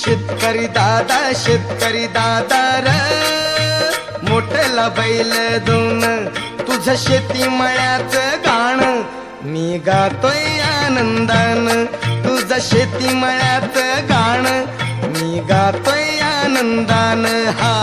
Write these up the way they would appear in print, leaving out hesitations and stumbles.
शेतकरी दादा र मोठला बैल दोन तुझं शेती मळ्याचं गाण मी गातोय आनंदान तुझं शेती मळ्याचं गाण मी गातोय आनंदान हा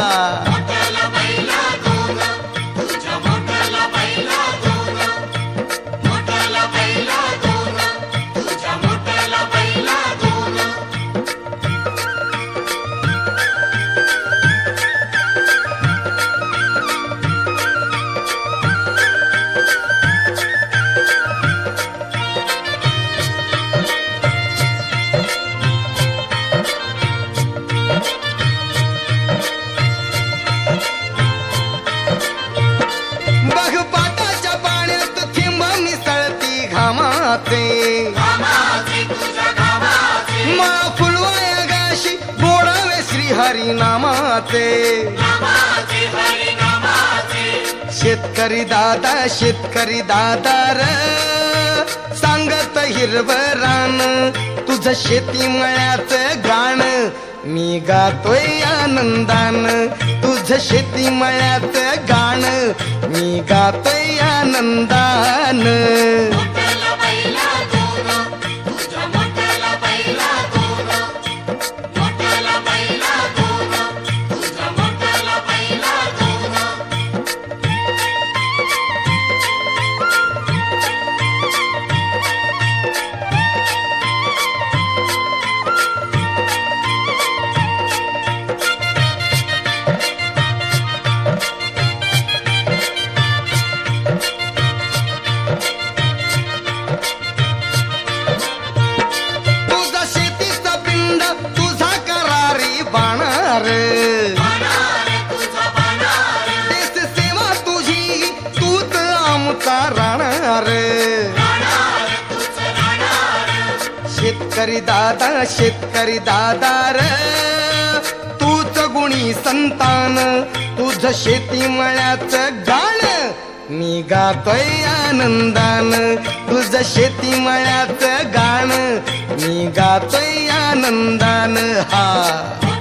मा फुलवाया गाशी बोडावे श्री हरी नामाचे शेतकरी दादा र सांगत हिरवरान तुझं शेती मळ्याचं गाण मी गातोय आनंदान तुझं शेती मळ्याचं गाण मी गातोय आनंदान देश सेवा तुझी तूच आमचा राहणार शेतकरी दादा र तूच गुणी संतान तुझं शेती मळ्याचं गाण मी गातोय आनंदान तुझं शेती मळ्याचं गाण मी गातोय आनंदान हा